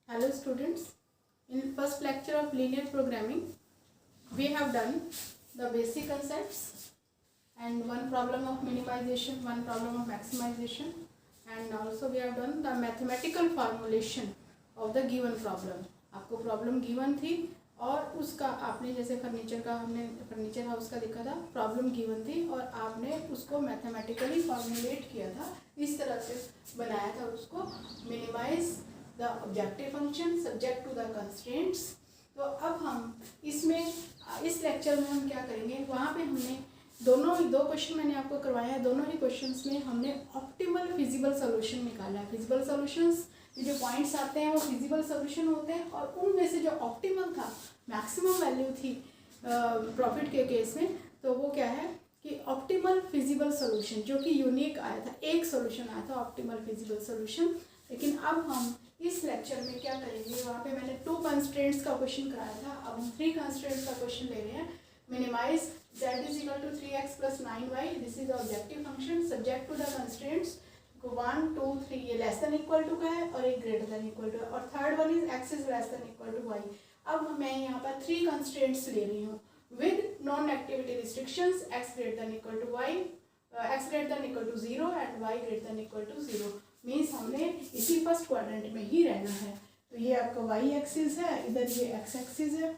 Hello students, in first lecture of linear programming, we have done the basic concepts and one problem of minimization, one problem of maximization, and also we have done the mathematical formulation of the given problem. आपको problem given थी और उसका आपने जैसे furniture का हमने furniture house का देखा था, प्रॉब्लम गिवन थी और आपने उसको मैथमेटिकली फॉर्मुलेट किया था, इस तरह से बनाया था उसको, minimize the objective function subject to the constraints. तो अब हम इसमें इस लेक्चर में हम क्या करेंगे, वहाँ पे हमने दो क्वेश्चन मैंने आपको करवाया है, दोनों ही क्वेश्चंस में हमने ऑप्टिमल फिजिबल सॉल्यूशन निकाला है। फिजिबल सॉल्यूशंस ये जो पॉइंट्स आते हैं वो फिजिबल सॉल्यूशन होते हैं और उनमें से जो ऑप्टिमल था, मैक्सिमम वैल्यू थी प्रॉफिट के केस में, तो वो क्या है कि ऑप्टिमल फिजिबल सॉल्यूशन, जो कि यूनिक आया था, एक सॉल्यूशन आया था ऑप्टिमल फिजिबल सॉल्यूशन। लेकिन अब हम इस लेक्चर में क्या करेंगे, वहाँ पे मैंने 2 कंस्ट्रेंट्स का क्वेश्चन कराया था, अब हम 3 कंस्ट्रेंट्स का क्वेश्चन ले रहे हैं। Minimize z is equal to 3x plus 9y, this is objective function subject to the constraints 1 2 3, ये लेस देन इक्वल टू का है और एक ग्रेटर देन इक्वल टू है, और third one is x is less than equal to y। अब मैं यहाँ पर 3 कंस्ट्रेंट्स ले रही हूँ with non activity restrictions, x greater than equal to y, x greater than equal to 0 and y greater than equal to 0। Means हमने इसी first quadrant में ही रहना है। तो ये आपका y एक्सिस है, इधर ये x एक्सिस है,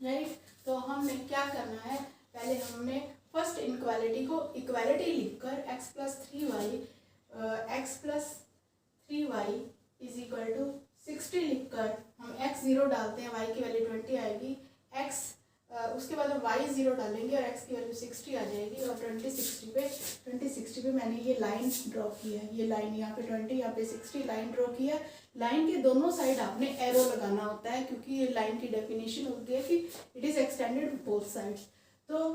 राइट। तो हमने क्या करना है, पहले हमने फर्स्ट इनक्वालिटी को इक्वालिटी लिखकर x plus 3y is equal to 60 लिखकर हम x 0 डालते हैं, y की वैल्यू 20 आएगी, x उसके बाद हम y 0 डालेंगे और x की वैल्यू 60 आ जाएगी, और 20 60 पे मैंने ये लाइन ड्रॉ की है, ये लाइन यहाँ पे 20 यहाँ पे 60 लाइन ड्रॉ किया। लाइन के दोनों साइड आपने एरो लगाना होता है, क्योंकि ये लाइन की डेफिनेशन होती है कि it is extended both sides. तो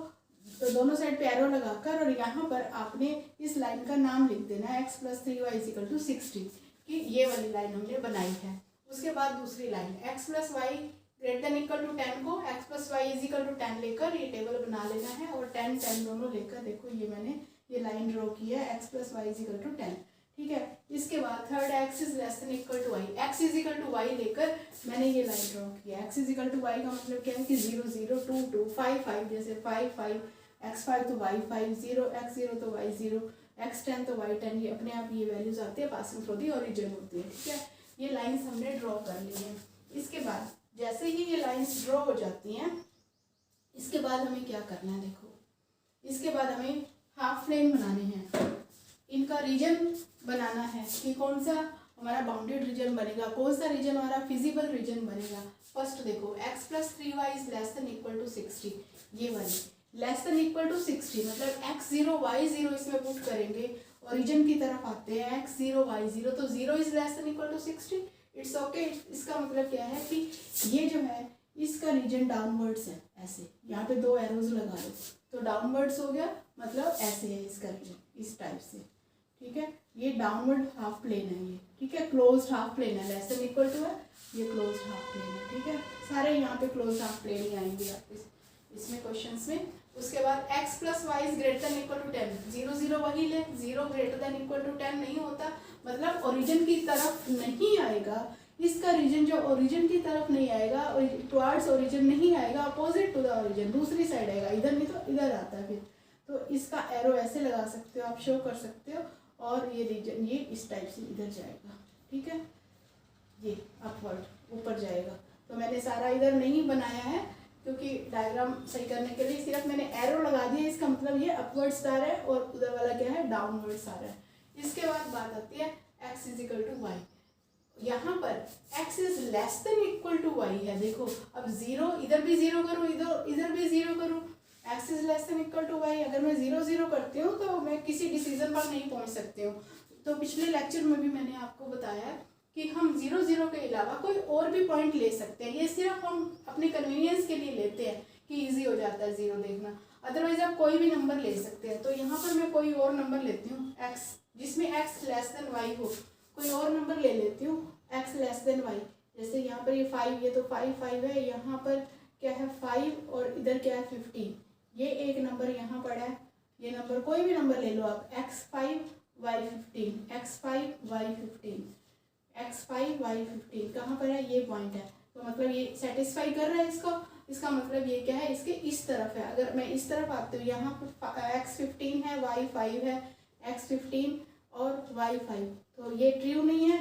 दोनों साइड पे एरो लगाकर और यहाँ पर आपने इस लाइन का नाम लिख देना है, x plus 3y is equal to 60, कि ये वाली लाइन हमने बनाई है। उसके बाद दूसरी line x plus y greater than equal to 10 को x plus y is equal to 10 लेकर ये टेबल बना लेना है, और 10 10 दोनों लेकर देखो ये मैंने ये लाइन ड्रॉ की है, x plus y is equal to 10, ठीक है। इसके बाद third x is less than equal to y, x is equal to y लेकर मैंने ये लाइन ड्रॉ किया। x is equal to y का मतलब क्या है कि 0 0 2 2 5 5, जैसे 5 5 x 5 तो y 5 0 x 0 तो y 0 x 10 तो y 10, ये अपने आप ये वैल्यूज आती है, पासिंग थ्रू दी ओरिजिन होती है, ठीक है। ये लाइन्स हमने ड्रॉ कर ली हैं। इसके बाद जैसे ही ये लाइन्स ड्रॉ हो जाती हैं, इसके बाद हमें क्या करना है, देखो इसके बाद हमें हाफ प्लेन बनाने हैं, इनका रीजन बनाना है कि कौन सा हमारा बाउंडेड रीजन बनेगा, कौन सा रीजन हमारा फिजिबल रीजन बनेगा। फर्स्ट देखो x plus 3y is less than equal to 60, ये वाली लेस देन इक्वल टू 60 मतलब x 0 y 0 इसमें पुट करेंगे, ओरिजिन की तरफ आते हैं x 0 y 0, तो 0 is less than equal to 60, it's okay. इसका मतलब क्या है कि ये जो है इसका रीजन डाउनवर्ड्स है, ऐसे यहाँ पे 2 एरोज लगा दो तो डाउनवर्ड्स हो गया, मतलब ऐसे है इसका रीजन, इस टाइप से, ठीक है। ये डाउनवर्ड हाफ प्लेन है ये, ठीक है, क्लोज्ड हाफ प्लेन है, लेस देन इक्वल टू है, ये क्लोज्ड हाफ प्लेन है, ठीक है। सारे यहाँ पे क्लोज्ड हाफ प्लेन ही आएंगे आप इसमें क्वेश्चंस में। उसके बाद x plus y is greater than equal to 10, 0 0 वही ले, 0 ग्रेटर देन इक्वल टू 10 नहीं होता, मतलब ओरिजिन की तरफ नहीं आएगा, इसका रीजन जो ओरिजिन की तरफ नहीं आएगा, टुवर्ड्स ओरिजिन नहीं आएगा, अपोजिट टू द ओरिजिन दूसरी साइड आएगा, इधर नहीं तो इधर आता है फिर, तो इसका एरो ऐसे लगा सकते हो आप, शो कर सकते हो, और ये रीजन ये इस टाइप से इधर जाएगा, ठीक है, ये अपवर्ड ऊपर जाएगा। तो मैंने सारा इधर नहीं बनाया है क्योंकि डायग्राम सही करने के लिए सिर्फ मैंने एरो लगा दिया, इसका मतलब ये अपवर्ड्स आ रहा है और उधर वाला क्या है डाउनवर्ड्स आ रहा है। इसके बाद बात आती है x is equal to y, यहाँ पर x is less than equal to y है, देखो अब 0 इधर भी 0 करूँ, इधर भी 0 करूँ, x is less than equal to y, अगर मैं 0 0 करती हूँ तो मैं किसी डिसीजन पर नहीं पहुँच सकती हूँ। तो पिछले लेक्चर में भी मैंने आपको बताया कि हम 0 0 के अलावा कोई और भी पॉइंट ले सकते हैं, ये सिर्फ हम अपने कन्वीनियंस के लिए लेते हैं कि इजी हो जाता है 0 देखना, अदरवाइज आप कोई भी नंबर ले सकते हैं। तो यहाँ पर मैं कोई और नंबर लेती हूँ x, जिसमें x लेस देन y हो, कोई और नंबर ले लेती हूँ x लेस देन y, जैसे यहाँ पर ये 5, ये तो 5 5 है, यहाँ पर क्या है 5 और इधर क्या है 15, ये एक नंबर यहाँ पड़ा है, ये नंबर कोई भी नंबर ले लो आप, x5 y15, x5 y15, x5y15 कहाँ पर है, ये पॉइंट है। तो मतलब ये सेटिस्फाई कर रहा है इसको, इसका मतलब ये क्या है, इसके इस तरफ है। अगर मैं इस तरफ आती हूँ, यहाँ पर x15 है, y5 है, x15 और y5, तो ये ट्रू नहीं है,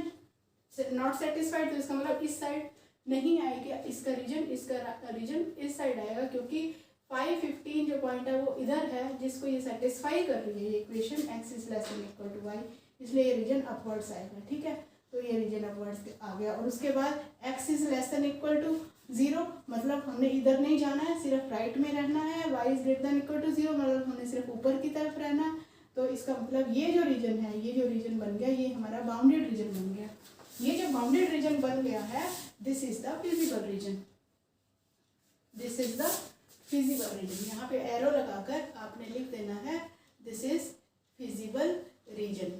नॉट सेटिस्फाइड। तो इसका मतलब इस साइड नहीं आएगी, इसका रीजन इस साइड आएगा, क्योंकि 515 जो पॉइंट है वो इधर है, जिसको ये सेटिस्फाई कर रही है ये equation x is less than equal to y, इसलिए ये रीजन अपवर्ड्स आएगा। ठीक है, तो ये रीजन अपवर्ड्स आ गया। और उसके बाद x is less than equal to 0, मतलब हमने इधर नहीं जाना है, सिर्फ राइट में रहना है। y is greater than equal to 0, मतलब हमने सिर्फ ऊपर की तरफ रहना है। तो इसका मतलब ये जो रीजन है, ये जो रीजन बन गया, ये हमारा बाउंडेड रीजन बन गया। ये जो बाउंडेड रीजन बन गया है, this is the feasible region, this is the feasible region. यहाँ पे एरो लगाकर आपने लिख देना है this is feasible region,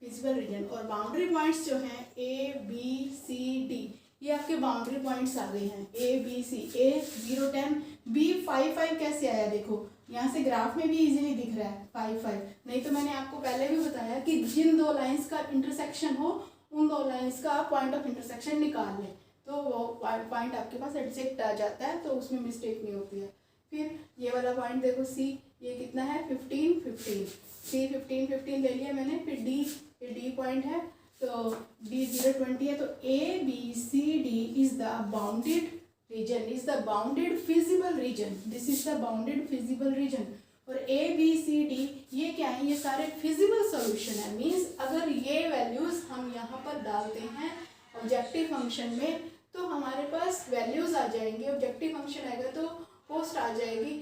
feasible region. और बाउंड्री पॉइंट्स जो हैं A B C D, ये आपके बाउंड्री पॉइंट्स आ गए हैं। A B C, A 0 10, B 5 5 कैसे आया, देखो यहाँ से ग्राफ में भी इजीली दिख रहा है 5 5। नहीं तो मैंने आपको पहले भी बताया कि जिन दो लाइंस का इंटरसेक्शन हो, उन दो लाइंस का पॉइंट ऑफ इंटरसेक्शन निकाल लें, तो वो पॉइंट आपके पास एग्जैक्ट आ जाता है, तो उसमें मिस्टेक नहीं होती है। फिर ये वाला पॉइंट देखो C, ये कितना है 15 15, C 15 15 ले लिया मैंने। फिर D, ये D पॉइंट है, तो D 0 20 है। तो A B C D is the bounded reason, is the bounded feasible region, this is the bounded feasible region. और A B C D ये क्या है, ये सारे फिजिबल सॉल्यूशन है। मीन्स अगर ये वैल्यूज हम यहाँ पर डालते हैं ऑब्जेक्टिव फंक्शन में, तो हमारे पास वैल्यूज आ जाएंगे। ऑब्जेक्टिव फंक्शन आएगा तो पोस्ट आ जाएगी,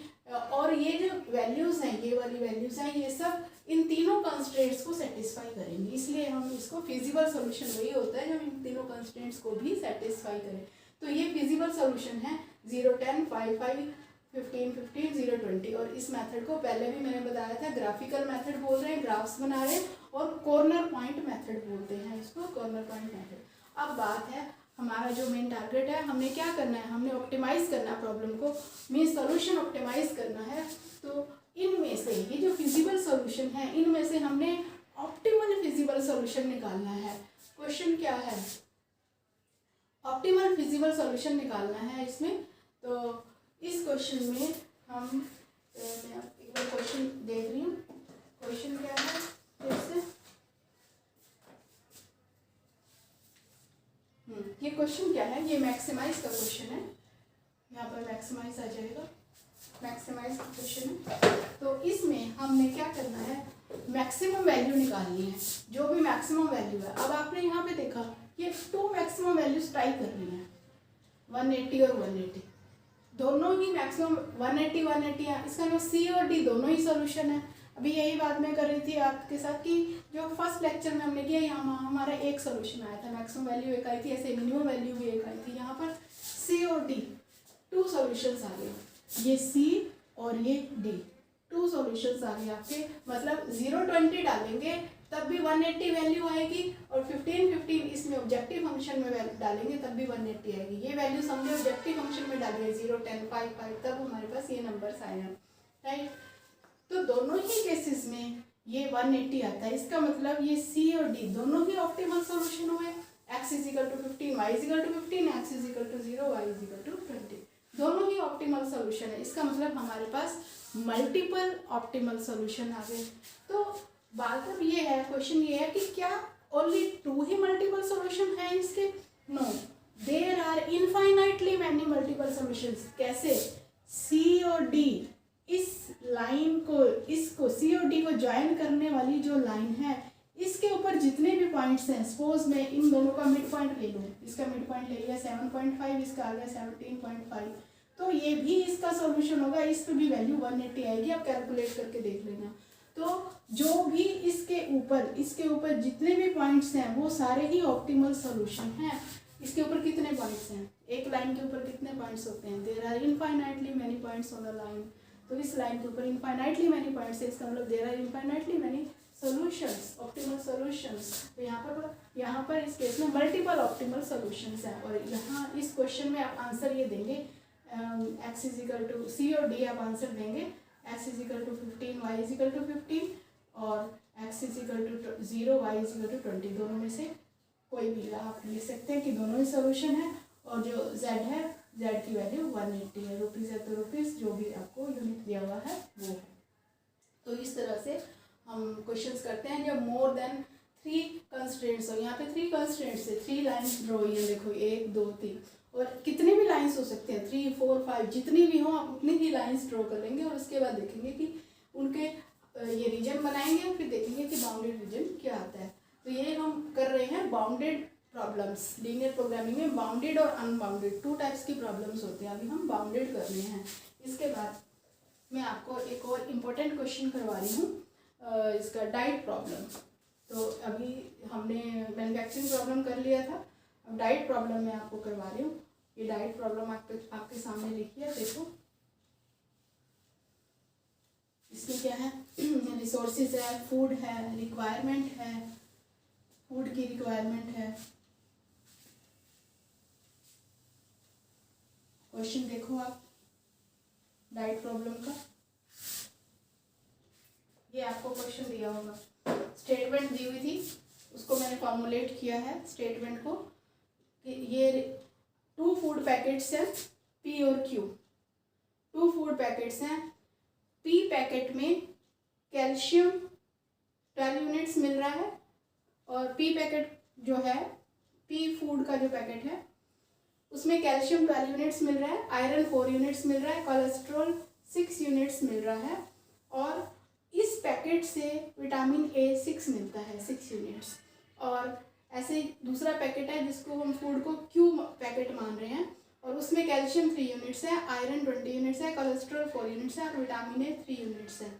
और ये जो वैल्यूज हैं, ये वाली वैल्यूज हैं, ये सब इन तीनों कंस्ट्रेंट्स को सेटिस्फाई करेंगे। इसलिए हम इसको फिजिबल सॉल्यूशन वही होता है जब इन तीनों कंस्ट्रेंट्स को भी सेटिस्फाई करें। तो ये फिजिबल सॉल्यूशन है 0 10 5 5 15 15 0 20। और इस मेथड को पहले भी मैंने बताया था, ग्राफिकल मेथड बोल रहे हैं, ग्राफ्स बना रहे हैं, और कॉर्नर पॉइंट मेथड बोलते हैं इसको, कॉर्नर पॉइंट मेथड। अब बात है हमारा जो मेन टारगेट है, हमने क्या करना है, हमने ऑप्टिमाइज करना है प्रॉब्लम को, मीन सॉल्यूशन ऑप्टिमाइज करना है। तो इनमें से ये जो फिजिबल सॉल्यूशन है, इनमें से हमने ऑप्टिमल फिजिबल सॉल्यूशन निकालना है। क्वेश्चन क्या है, ऑप्टिमल फिजिबल सॉल्यूशन निकालना है इसमें। तो इस क्वेश्चन में हम मैं एक बार क्वेश्चन देख रही हूँ, क्वेश्चन क्या है फिर से। ये क्वेश्चन क्या है, ये मैक्सिमाइज का क्वेश्चन है, यहाँ पर मैक्सिमाइज आ जाएगा, मैक्सिमाइज का क्वेश्चन है। तो इसमें हमने क्या करना है, मैक्सिमम वैल्यू निकालनी है, जो भी मैक्सिमम वैल्यू है। अब आपने यहाँ पे देखा ये 2 मैक्सिमम वैल्यूज ट्राई कर रही हैं, 180 और 180, दोनों ही मैक्सिमम 180 180 है। इसका मतलब C और D दोनों ही सोल्यूशन है। अभी यही बात मैं कर रही थी आपके साथ कि जो फर्स्ट लेक्चर में हमने किया, यहाँ हमारा एक सोल्यूशन आया था, मैक्सिमम वैल्यू एक आई थी, ऐसे मिनिमम वैल्यू भी एक आई थी। यहाँ पर C और D 2 सॉल्यूशंस आ गए, ये C और ये D 2 सॉल्यूशंस आ गए आपके। मतलब 0 20 डालेंगे तब भी 180 वैल्यू आएगी, और 15 15 इसमें ऑब्जेक्टिव फंक्शन में डालेंगे तब भी 180 आएगी। ये वैल्यू समझो ऑब्जेक्टिव फंक्शन में डालिए 0 10 5 5, तब हमारे पास ये नंबर्स आए हैं, राइट। तो दोनों ही केसेस में ये 180 आता है। इसका मतलब ये C और D दोनों ही ऑप्टिमल सॉल्यूशन हुए। x = 15, y = 15, x = 0, y = 20, दोनों ही ऑप्टिमल सॉल्यूशन है। इसका मतलब हमारे पास मल्टीपल ऑप्टिमल सॉल्यूशन आ गए। तो बात अब ये है, क्वेश्चन ये है कि क्या ओनली 2 ही मल्टीपल सॉल्यूशन है इसके? No, there are infinitely many multiple solutions. कैसे? C और D, इस लाइन को, इसको C और D को ज्वाइन करने वाली जो लाइन है, इसके ऊपर जितने भी पॉइंट्स हैं, सपोज मैं इन दोनों का मिड पॉइंट ले लूँ, इसका मिड पॉइंट ले लिया 7.5, इसका आ गया 17.5, तो ये भी इसका सॉल्यूशन होगा। इस पर भी वैल्यू 180 आएगी, आप कैलकुलेट करके देख लेना। तो जो भी इसके ऊपर जितने भी पॉइंट्स हैं वो सारे ही ऑप्टिमल सॉल्यूशन हैं। इसके ऊपर कितने पॉइंट्स हैं, एक लाइन के ऊपर कितने पॉइंट्स होते हैं? There are infinitely many points on the line. तो इस लाइन के ऊपर इनफाइनाइटली मैनी पॉइंट्स है, इसका मतलब there are infinitely many solutions, optimal solutions. तो यहाँ पर इस केस में मल्टीपल ऑप्टिमल सॉल्यूशंस हैं। और यहाँ इस क्वेश्चन में आप आंसर ये देंगे, x = C और D आप आंसर देंगे, x = 15, y = 15, और x = 0, y = 20, दोनों में से कोई भी आप ले सकते हैं कि दोनों ही सोल्यूशन है। और जो z है, z की वैल्यू 180 है। रुपीज़ है तो रुपीज़, जो भी आपको यूनिट दिया हुआ है वो है। तो इस तरह से हम क्वेश्चंस करते हैं जब मोर देन 3 कंस्ट्रेंट्स हो। यहाँ पे 3 कंस्ट्रेंट्स है, 3 लाइन्स ड्रॉ हुई है, देखो 1 2 3, और कितने भी लाइन्स हो सकते हैं, 3 4 5 जितनी भी हो आप उतनी ही लाइन्स ड्रॉ कर लेंगे। और उसके बाद देखेंगे कि उनके ये रीजन बनाएंगे और फिर देखेंगे कि बाउंडेड रीजन क्या आता है। तो ये हम कर रहे हैं बाउंडेड प्रॉब्लम्स। लीनियर प्रोग्रामिंग में बाउंडेड और अनबाउंडेड 2 टाइप्स की प्रॉब्लम्स होती हैं। अभी हम बाउंडेड कर रहे हैं। इसके बाद मैं आपको एक और इम्पोर्टेंट क्वेश्चन करवा रही हूँ, इसका डाइट प्रॉब्लम। तो अभी हमने मैन्युफैक्चरिंग प्रॉब्लम कर लिया था, अब डाइट प्रॉब्लम मैं आपको करवा रही हूँ। ये डाइट प्रॉब्लम आपके सामने लिखी है, देखो इसमें क्या है, रिसोर्सेज है, फूड है, रिक्वायरमेंट है, फूड की रिक्वायरमेंट है। क्वेश्चन देखो आप डाइट प्रॉब्लम का, ये आपको क्वेश्चन दिया होगा, स्टेटमेंट दी हुई थी, उसको मैंने फॉर्मुलेट किया है स्टेटमेंट को कि ये 2 फूड पैकेट्स हैं पी और क्यू। 2 फूड पैकेट्स हैं, पी पैकेट में कैल्शियम 12 यूनिट्स मिल रहा है और पी पैकेट जो है, पी फूड का जो पैकेट है उसमें कैल्शियम 12 यूनिट्स मिल रहा है, आयरन 4 यूनिट्स मिल रहा है, कोलेस्ट्रॉल 6 यूनिट्स मिल रहा है और इस पैकेट से विटामिन ए 6 मिलता है, 6 यूनिट्स। और ऐसे दूसरा पैकेट है जिसको हम फूड को क्यू पैकेट मान रहे हैं और उसमें कैल्शियम 3 यूनिट्स है, आयरन 20 यूनिट्स है, कोलेस्ट्रॉल 4 यूनिट्स है और विटामिन ए 3 यूनिट्स है।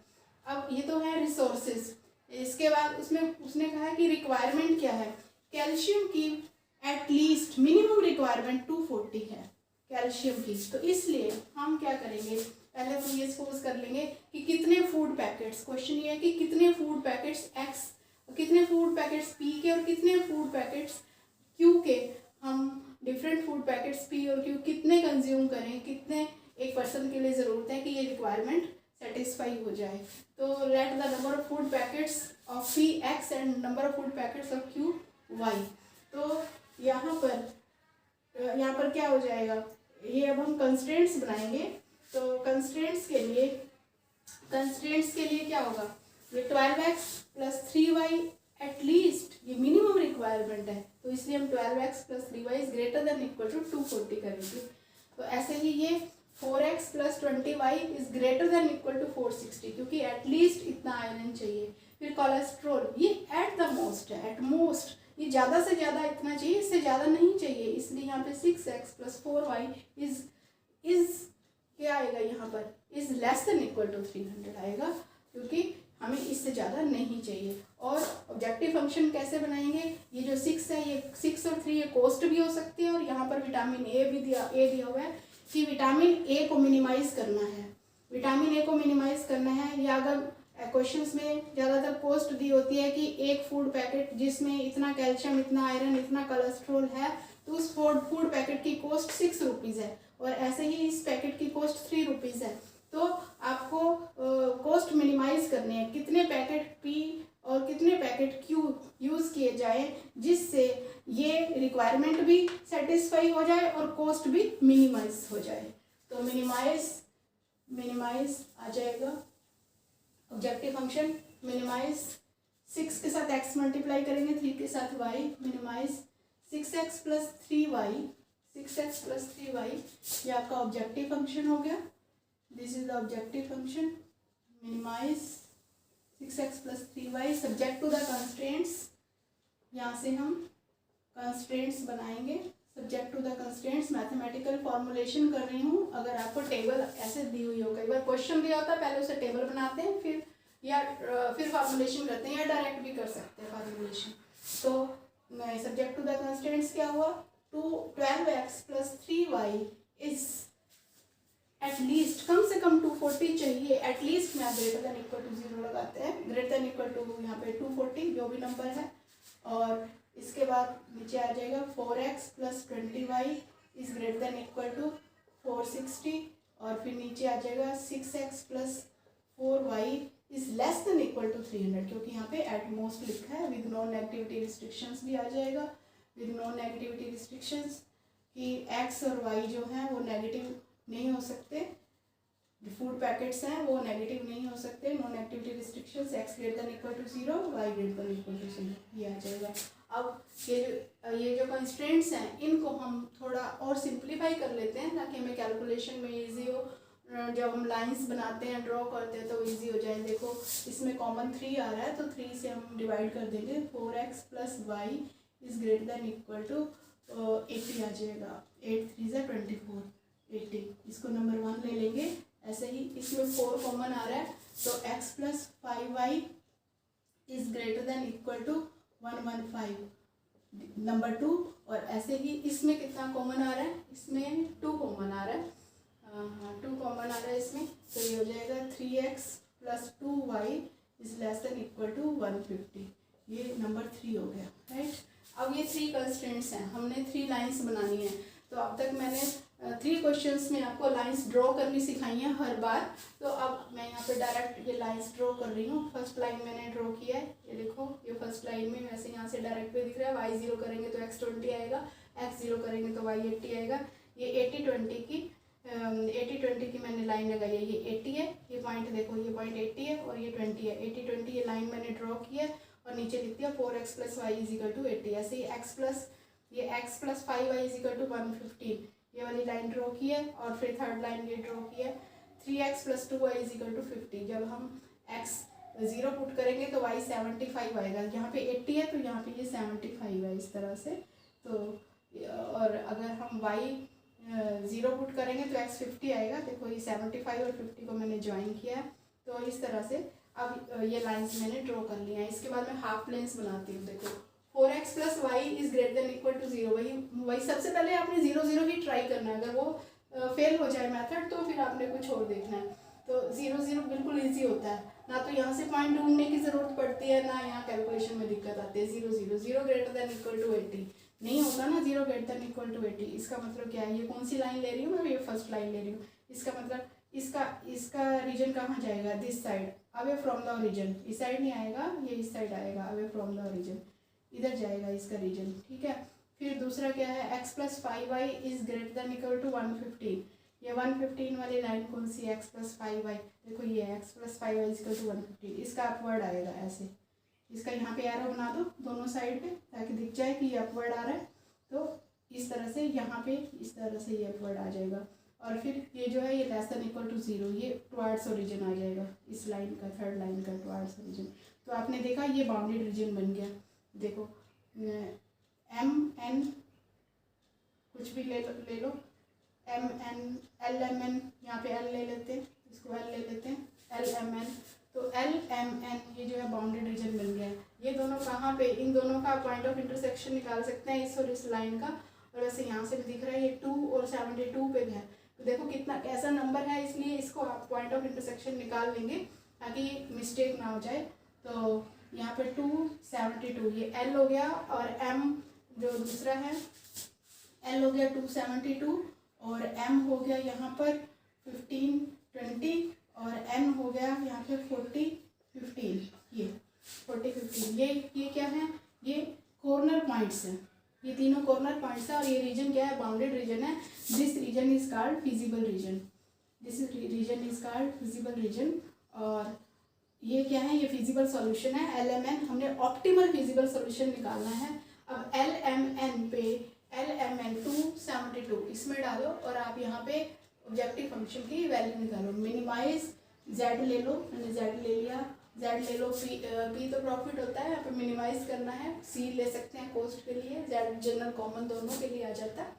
अब ये तो है रिसोर्सेज। इसके बाद उसमें उसने कहा है कि रिक्वायरमेंट क्या है, कैल्शियम की एटलीस्ट मिनिमम रिक्वायरमेंट 240 है कैल्शियम की। तो इसलिए हम क्या करेंगे, पहले तो ये सपोज कर लेंगे कि कितने फूड पैकेट्स, क्वेश्चन ये है कि कितने फूड पैकेट्स एक्स, कितने फूड पैकेट्स पी के और कितने फूड पैकेट्स क्यू के, हम डिफरेंट फूड पैकेट्स पी और क्यू कितने कंज्यूम करें, कितने एक पर्सन के लिए ज़रूरत है कि ये रिक्वायरमेंट सेटिस्फाई हो जाए। तो let the number of food packets of P x and number of food packets of Q y. तो यहाँ पर क्या हो जाएगा, ये अब हम कंस्ट्रेंट्स बनाएंगे। तो कंस्ट्रेंट्स के लिए क्या होगा, ये 12x + 3y एटलीस्ट, ये मिनिमम रिक्वायरमेंट है तो इसलिए हम 12x + 3y is greater than equal to 240 करेंगे। तो ऐसे ही ये 4x + 20y is greater than equal to 460 क्योंकि एटलीस्ट इतना आयरन चाहिए। फिर कोलेस्ट्रॉल ये एट द मोस्ट है, एट मोस्ट ये ज़्यादा से ज़्यादा इतना चाहिए, इससे ज़्यादा नहीं चाहिए, इसलिए यहाँ पे 6x + 4y इज क्या आएगा, यहाँ पर is less than equal to 300 आएगा क्योंकि हमें इससे ज़्यादा नहीं चाहिए। और ऑब्जेक्टिव फंक्शन कैसे बनाएंगे, ये जो 6 है, ये 6 और 3 ये कोस्ट भी हो सकती है और यहाँ पर विटामिन ए दिया हुआ है कि विटामिन ए को मिनिमाइज़ करना है, विटामिन ए को मिनिमाइज़ करना है। या अगर क्वेश्चंस में ज़्यादातर कोस्ट दी होती है कि एक फूड पैकेट जिसमें इतना कैल्शियम, इतना आयरन, इतना कोलेस्ट्रॉल है तो उस फूड पैकेट की कॉस्ट 6 रुपीज़ है और ऐसे ही इस पैकेट की कॉस्ट 3 रुपीज़ है। तो आपको कॉस्ट मिनिमाइज करने हैं, कितने पैकेट पी और कितने पैकेट क्यू यूज़ किए जाए जिससे ये रिक्वायरमेंट भी सेटिस्फाई हो जाए और कॉस्ट भी मिनिमाइज हो जाए। तो मिनिमाइज आ जाएगा ऑब्जेक्टिव फंक्शन, मिनिमाइज 6 के साथ x मल्टीप्लाई करेंगे, 3 के साथ y, minimise 6x + 3y, 6x + 3y ये आपका ऑब्जेक्टिव फंक्शन हो गया। This is the objective function, minimise 6x + 3y subject to the constraints. यहाँ से हम कंस्ट्रेंट्स बनाएंगे subject to the constraints. Mathematical formulation कर रही हूँ। अगर आपको टेबल ऐसे दी हुई हो, कई बार क्वेश्चन दिया होता है पहले उसे टेबल बनाते हैं फिर फॉर्मुलेशन करते हैं या डायरेक्ट भी कर सकते हैं फॉर्मुलेशन। तो सब्जेक्ट टू द कंस्ट्रेंट्स क्या हुआ, 12x + 3y इज एटलीस्ट, कम से कम 240 चाहिए, एटलीस्ट में आप ग्रेटर देन इक्वल टू 0 लगाते हैं, ग्रेटर देन इक्वल टू यहाँ पे 240 जो भी नंबर है। और इसके बाद नीचे आ जाएगा 4x + 20y is greater than equal to 460 और फिर नीचे आ जाएगा 6x + 4y is less than equal to 300 क्योंकि यहाँ पे एट मोस्ट लिखा है, विद नो नेगेटिविटी रिस्ट्रिक्शंस भी आ जाएगा। विद नो नेगेटिविटी रिस्ट्रिक्शंस कि एक्स और वाई जो हैं वो नेगेटिव नहीं हो सकते, जो फूड पैकेट्स हैं वो नेगेटिव नहीं हो सकते, no negativity restrictions, x greater than equal to 0, y greater than equal to 0, ये आ जाएगा। अब ये जो कंस्ट्रेंट्स हैं इनको हम थोड़ा और सिंप्लीफाई कर लेते हैं ताकि हमें कैलकुलेशन में इजी हो, जब हम लाइंस बनाते हैं ड्रॉ करते हैं तो इजी हो जाए। देखो इसमें कॉमन 3 आ रहा है तो 3 से हम डिवाइड कर देंगे, 4x plus y is greater than equal to 80 आ जाएगा, 8 3 = 24, 80, इसको नंबर 1 ले लेंगे। ऐसे ही इसमें 4 कॉमन आ रहा है तो x plus 5y is greater than equal to 115, number 2। और ऐसे ही इसमें कितना कॉमन आ रहा है, इसमें 2 कॉमन आ रहा है, 2 कॉमन आ रहा है इसमें, तो ये हो जाएगा 3x plus 2y is less than equal to 150, ये नंबर 3 हो गया, राइट। अब ये 3 कंस्ट्रेंट्स हैं, हमने 3 लाइंस बनानी है। तो अब तक मैंने 3 क्वेश्चंस में आपको लाइंस ड्रॉ करनी सिखाई है हर बार। तो अब मैं यहाँ पे डायरेक्ट ये लाइंस ड्रॉ कर रही हूँ। फर्स्ट लाइन मैंने ड्रॉ किया है, ये देखो, ये फर्स्ट लाइन में वैसे यहाँ से डायरेक्ट पे दिख रहा है, y 0 करेंगे तो x 20 आएगा, x 0 करेंगे तो y 80 आएगा। ये 80-20 की मैंने लाइन लगाई है, ये 80 है, ये पॉइंट देखो, ये पॉइंट 80 है और ये 20 है, 80-20 ये लाइन मैंने ड्रॉ की है और नीचे लिख दिया 4x plus y is equal to 80। ऐसे ही x plus 5y is equal to 115, ये वाली लाइन ड्रॉ की है। और फिर थर्ड लाइन ये ड्रॉ की है, 3x plus 2y is equal to 50। जब हम x 0 पुट करेंगे तो y 75 आएगा, यहाँ पे 80 है तो यहाँ पे ये 75 है, इस तरह से। तो और अगर हम y 0 पुट करेंगे तो x 50 आएगा, देखो ये 75 और 50 को मैंने ज्वाइन किया है। तो इस तरह से अब ये लाइंस मैंने ड्रॉ कर लिया है। इसके बाद मैं हाफ प्लेन्स बनाती हूँ। देखो 4x plus y is greater than equal to 0, वही सबसे पहले आपने 0 0 ही ट्राई करना है। अगर वो फेल हो जाए मेथड तो फिर आपने कुछ और देखना है। तो 0 0 बिल्कुल ईजी होता है, ना तो यहाँ से पॉइंट ढूंढने की ज़रूरत पड़ती है, ना यहाँ कैलकुलेशन में दिक्कत आती है। 0 0 0 ग्रेटर देन इक्वल टू 80 नहीं होता ना, 0 ग्रेटर देन इक्वल टू 80। इसका मतलब क्या है, ये कौन सी लाइन ले रही हूँ मैं, ये फर्स्ट लाइन ले रही हूँ। इसका मतलब इसका रीजन कहाँ जाएगा, this side, away from the origin. इस साइड नहीं आएगा, ये इस साइड आएगा, अवे फ्रॉम द ओरिजिन, इधर जाएगा इसका रीजन, ठीक है। फिर दूसरा क्या है, x plus 5y is greater than equal to 115। ये 115 वाली लाइन कौन सी है, x प्लस 5y, देखो ये x plus 5y is equal to 115, इसका अपवर्ड आएगा ऐसे। इसका यहाँ पे एरो बना दो दोनों साइड पे ताकि दिख जाए कि ये अपवर्ड आ रहा है। तो इस तरह से यहाँ पे इस तरह से ये अपवर्ड आ जाएगा। और फिर ये जो है ये लेस देन इक्वल टू 0, ये टुवार्ड्स ओरिजिन आ जाएगा, इस लाइन का, थर्ड लाइन का टुवार्ड्स ओरिजिन। तो आपने देखा ये बाउंडेड रीजन बन गया। देखो M-N कुछ भी ले लो M-N L-M-N, यहाँ पे L ले लेते हैं, इसको L ले लेते हैं, L-M-N। तो L-M-N ये जो है बाउंडेड रीजन बन गया है। ये दोनों कहाँ पे, इन दोनों का पॉइंट ऑफ इंटरसेक्शन निकाल सकते हैं, इस और इस लाइन का। और वैसे यहाँ से भी दिख रहा है ये 2 और 72 पे है। तो देखो कितना कैसा नंबर है, इसलिए इसको आप पॉइंट ऑफ इंटरसेक्शन निकाल लेंगे ताकि मिस्टेक ना हो जाए। तो यहाँ पे 272 ये L हो गया, और M जो दूसरा है L हो गया 272, और M हो गया यहाँ पर 15-20, और N हो गया यहाँ पे 40-15। ये 40-15 ये क्या है, ये कॉर्नर पॉइंट्स हैं, ये तीनों कॉर्नर पॉइंट्स हैं। और ये रीजन क्या है, बाउंडेड रीजन है। This region is called feasible region, this region is called feasible region. और ये क्या है, ये फिजिबल सॉल्यूशन है LMN। हमने ऑप्टिमल फिजिबल सॉल्यूशन निकालना है। अब LMN पे LMN 272 इसमें डालो और आप यहाँ पे ऑब्जेक्टिव फंक्शन की वैल्यू निकालो। मिनिमाइज Z ले लो, मैंने Z ले लिया, Z ले लो। P तो प्रॉफिट होता है, यहाँ पे मिनिमाइज करना है, C ले सकते हैं कॉस्ट के लिए, Z जनरल कॉमन दोनों के लिए आ जाता है।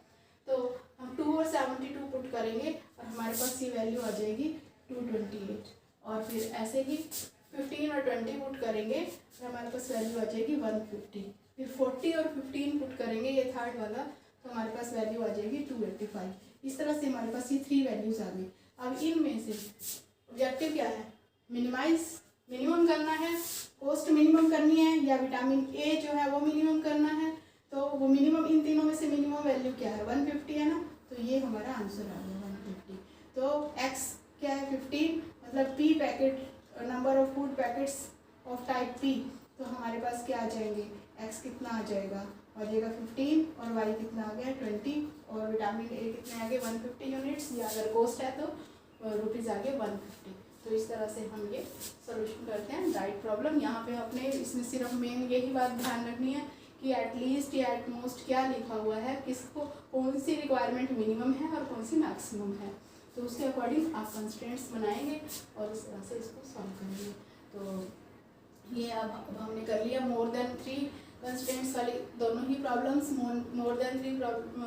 तो हम 2 और 72 पुट करेंगे और हमारे पास C वैल्यू आ जाएगी 228। और फिर ऐसे ही 15 और 20 पुट करेंगे और हमारे पास वैल्यू आ जाएगी 150। फिर 40 और 15 पुट करेंगे, ये थर्ड वाला, तो हमारे पास वैल्यू आ जाएगी 285। इस तरह से हमारे पास ये 3 वैल्यूज़ आ गई। अब इनमें से ऑब्जेक्टिव क्या है, मिनिमम करना है, कॉस्ट मिनिमम करनी है, या विटामिन ए जो है वो मिनिमम करना है। तो वो मिनिमम, इन तीनों में से मिनिमम वैल्यू क्या है, 150 है ना। तो ये हमारा आंसर आ गया 150। तो x क्या है 15, मतलब P packet, number of food packets of type P। तो हमारे पास क्या आ जाएंगे, x कितना आ जाएगा हो जाएगा 15 और वाई कितना आ गया 20 और विटामिन ए कितने आ गए 150 यूनिट्स, या अगर कॉस्ट है तो रुपीज़ आ गए 150। तो इस तरह से हम ये सोल्यूशन करते हैं राइट प्रॉब्लम। यहाँ पे अपने इसमें सिर्फ मेन यही बात ध्यान रखनी है कि एटलीस्ट या एटमोस्ट क्या लिखा हुआ है, किसको कौन सी रिक्वायरमेंट मिनिमम है और कौन सी मैक्सिमम है, तो उसके अकॉर्डिंग आप कंस्ट्रेंट्स बनाएंगे और इस तरह से इसको सॉल्व करेंगे। तो ये अब हमने कर लिया मोर देन 3 कंस्ट्रेंट्स वाली दोनों ही प्रॉब्लम्स मोर देन 3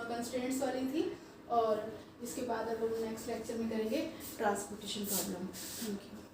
कंस्ट्रेंट्स वाली थी, और इसके बाद अब हम नेक्स्ट लेक्चर में करेंगे ट्रांसपोर्टेशन प्रॉब्लम। Thank you.